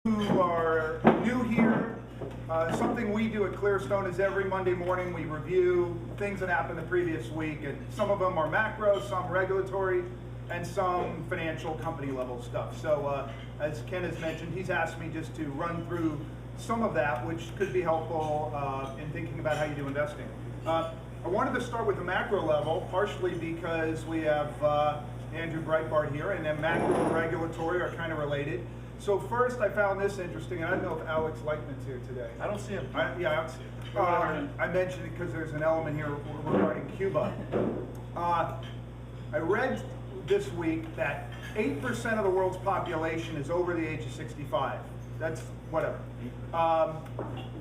Who are new here, something we do at Clearstone is every Monday morning we review things that happened the previous week, and some of them are macro, some regulatory, and some financial company level stuff. So as Ken has mentioned, he's asked me just to run through some of that, which could be helpful in thinking about how you do investing. I wanted to start with the macro level, partially because we have Andrew Breitbart here, and then macro and regulatory are kind of related. So first, I found this interesting, and I don't know if Alex Lightman's here today. I don't see him. Yeah, I don't see him. I mentioned it because there's an element here regarding Cuba. I read this week that 8% of the world's population is over the age of 65. That's whatever.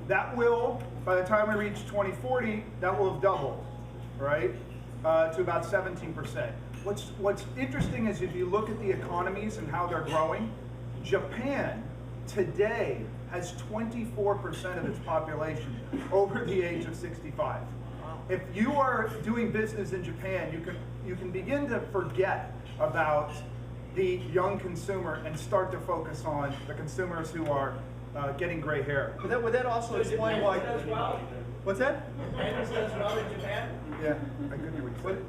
That will, by the time we reach 2040, that will have doubled, right, to about 17%. What's interesting is if you look at the economies and how they're growing, Japan today has 24% of its population over the age of 65. If you are doing business in Japan, you can begin to forget about the young consumer and start to focus on the consumers who are getting gray hair. Would that also explain why? What's that? Depends as well in Japan? Yeah, I couldn't hear what you said.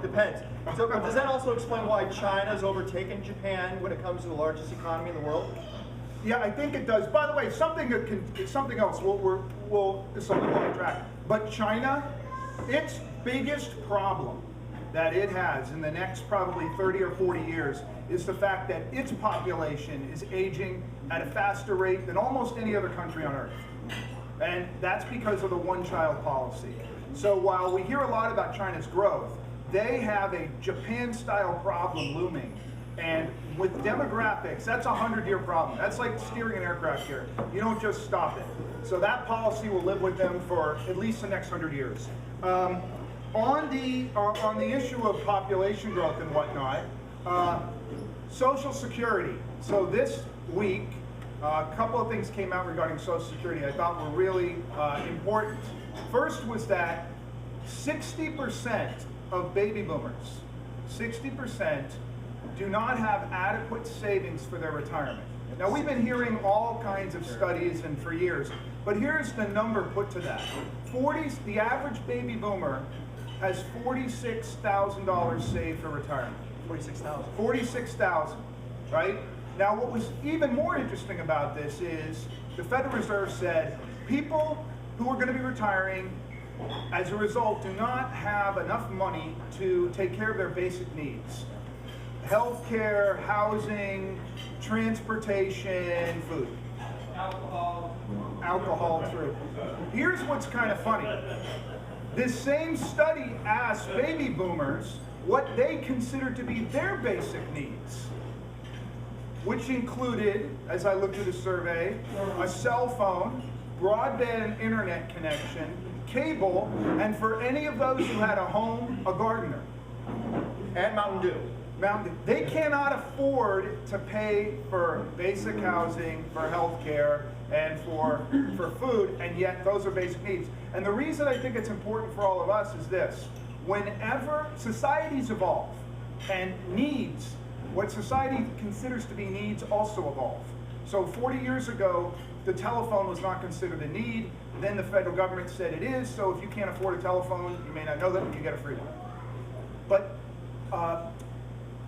Depends. So does that also explain why China's overtaken Japan when it comes to the largest economy in the world? Yeah, I think it does. By the way, something else. We'll it's a little off track. But China, its biggest problem that it has in the next probably 30 or 40 years is the fact that its population is aging at a faster rate than almost any other country on earth. And that's because of the one-child policy. So while we hear a lot about China's growth, they have a Japan-style problem looming. And with demographics, that's a 100-year problem. That's like steering an aircraft here. You don't just stop it. So that policy will live with them for at least the next 100 years. On the issue of population growth and whatnot, Social Security. So this week, a couple of things came out regarding Social Security I thought were really important. First was that 60% of baby boomers, 60% do not have adequate savings for their retirement. Now we've been hearing all kinds of studies and for years, but here's the number put to that. The average baby boomer has $46,000 saved for retirement. 46,000. 46,000, right? Now what was even more interesting about this is the Federal Reserve said people who are going to be retiring as a result do not have enough money to take care of their basic needs. Healthcare, housing, transportation, food. Alcohol, true. Here's what's kind of funny. This same study asked baby boomers what they considered to be their basic needs, which included, as I looked at the survey, a cell phone, broadband internet connection, cable, and for any of those who had a home, a gardener. And Mountain Dew. They cannot afford to pay for basic housing, for health care, and for food, and yet those are basic needs. And the reason I think it's important for all of us is this. Whenever societies evolve, and needs, what society considers to be needs also evolve. So 40 years ago, the telephone was not considered a need. Then the federal government said it is, so if you can't afford a telephone, you may not know that, you can get a free one. But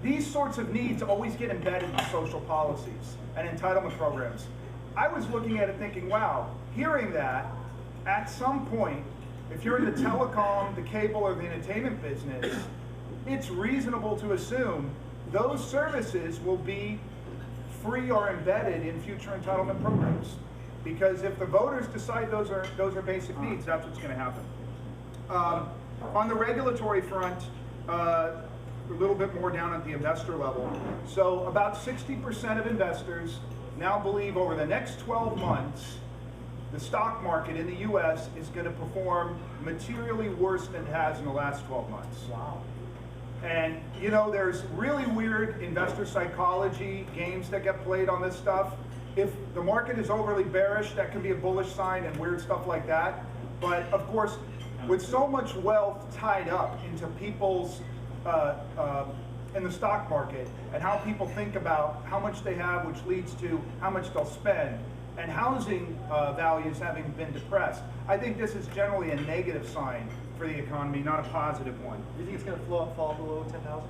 these sorts of needs always get embedded in social policies and entitlement programs. I was looking at it thinking, wow, hearing that, at some point, if you're in the telecom, the cable, or the entertainment business, it's reasonable to assume those services will be free or embedded in future entitlement programs. Because if the voters decide those are basic needs, that's what's going to happen. On the regulatory front, a little bit more down at the investor level. So about 60% of investors now believe over the next 12 months, the stock market in the US is going to perform materially worse than it has in the last 12 months. Wow. And you know, there's really weird investor psychology games that get played on this stuff. If the market is overly bearish, that can be a bullish sign and weird stuff like that. But of course, with so much wealth tied up into people's in the stock market and how people think about how much they have, which leads to how much they'll spend, and housing values having been depressed, I think this is generally a negative sign for the economy, not a positive one. Do you think it's going to fall below 10,000?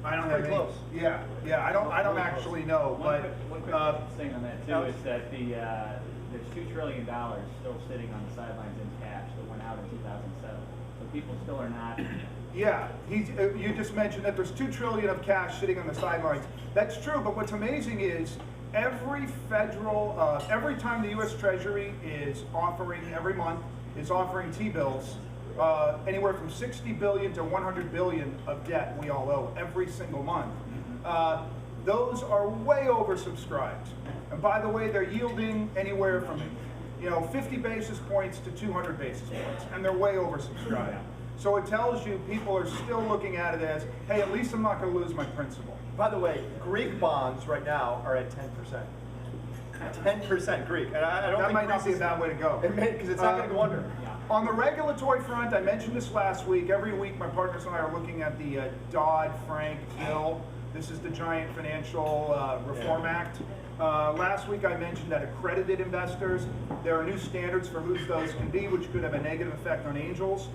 I don't Pretty have any, close. Yeah. I don't actually know, but One quick thing on that too is that there's $2 trillion still sitting on the sidelines in cash that went out in 2007. So people still are not. yeah, you just mentioned that there's $2 trillion of cash sitting on the sidelines. That's true, but what's amazing is every time the U.S. Treasury is offering, every month, is offering T-bills, anywhere from 60 billion to 100 billion of debt we all owe every single month. Those are way oversubscribed. And by the way, they're yielding anywhere from 50 basis points to 200 basis points, and they're way oversubscribed. So it tells you people are still looking at it as, hey, at least I'm not going to lose my principal. By the way, Greek bonds right now are at 10%. 10% Greek. And I don't That think might not be a bad way to go. Because it's not going to go under. On the regulatory front, I mentioned this last week. Every week, my partners and I are looking at the Dodd-Frank bill. This is the giant financial reform act. Last week, I mentioned that accredited investors, there are new standards for who those can be, which could have a negative effect on angels.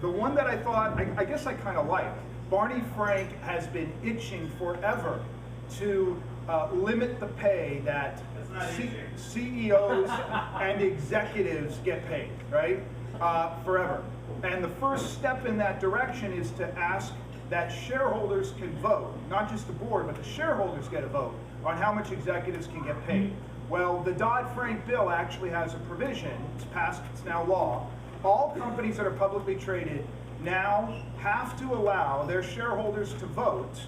The one that I thought, I guess I kind of like, Barney Frank has been itching forever to limit the pay that CEOs and executives get paid, right? Forever. And the first step in that direction is to ask that shareholders can vote, not just the board, but the shareholders get a vote on how much executives can get paid. Well, the Dodd-Frank bill actually has a provision, it's passed, it's now law. All companies that are publicly traded now have to allow their shareholders to vote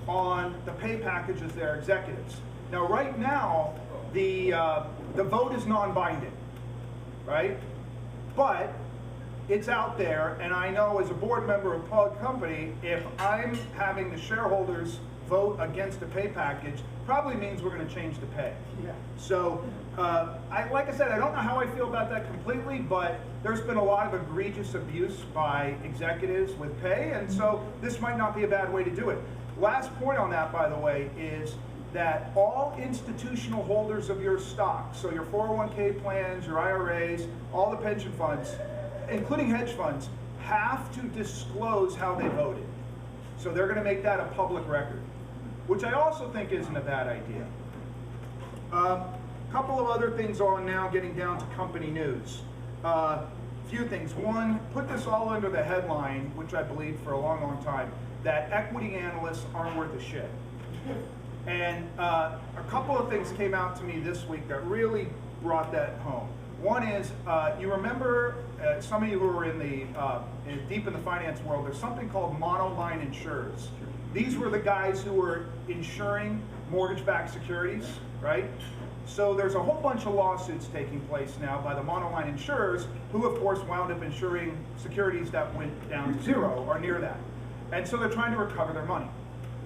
on the pay packages of their executives. Now, right now, the vote is non-binding, right? But it's out there, and I know as a board member of a public company, if I'm having the shareholders vote against a pay package, probably means we're going to change the pay. Yeah. So, like I said, I don't know how I feel about that completely, but there's been a lot of egregious abuse by executives with pay, and so this might not be a bad way to do it. Last point on that, by the way, is that all institutional holders of your stock, so your 401k plans, your IRAs, all the pension funds, including hedge funds, have to disclose how they voted. So they're going to make that a public record, which I also think isn't a bad idea. Couple of other things on now, getting down to company news. Few things. One, put this all under the headline, which I believed for a long, long time, that equity analysts aren't worth a shit. And a couple of things came out to me this week that really brought that home. One is, you remember, some of you who are deep in the finance world, there's something called monoline insurers. These were the guys who were insuring mortgage-backed securities, right? So there's a whole bunch of lawsuits taking place now by the monoline insurers, who of course wound up insuring securities that went down to zero or near that. And so they're trying to recover their money.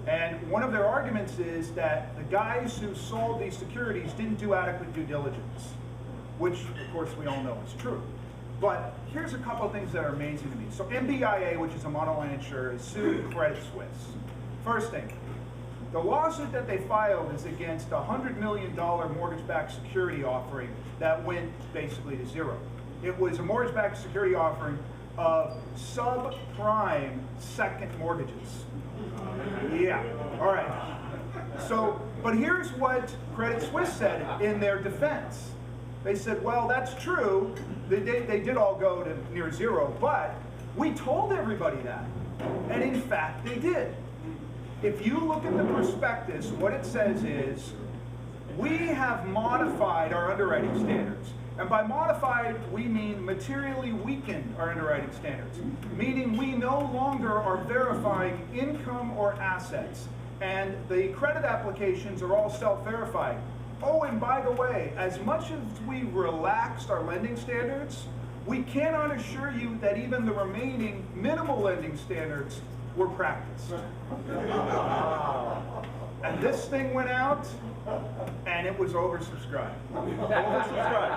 And one of their arguments is that the guys who sold these securities didn't do adequate due diligence, which of course we all know is true. But here's a couple of things that are amazing to me. So MBIA, which is a monoline insurer, is suing Credit Suisse. First thing, the lawsuit that they filed is against a $100 million mortgage-backed security offering that went basically to zero. It was a mortgage-backed security offering of subprime second mortgages. Yeah, all right. So, but here's what Credit Suisse said in their defense. They said, well, that's true. They did all go to near zero, but we told everybody that. And in fact, they did. If you look at the prospectus, what it says is, we have modified our underwriting standards. And by modified, we mean materially weakened our underwriting standards, meaning we no longer are verifying income or assets. And the credit applications are all self-verified. Oh, and by the way, as much as we relaxed our lending standards, we cannot assure you that even the remaining minimal lending standards were practiced. And this thing went out, and it was oversubscribed.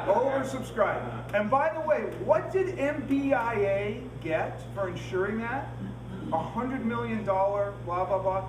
Oversubscribed. And by the way, what did MBIA get for insuring that? $100 million, blah, blah, blah,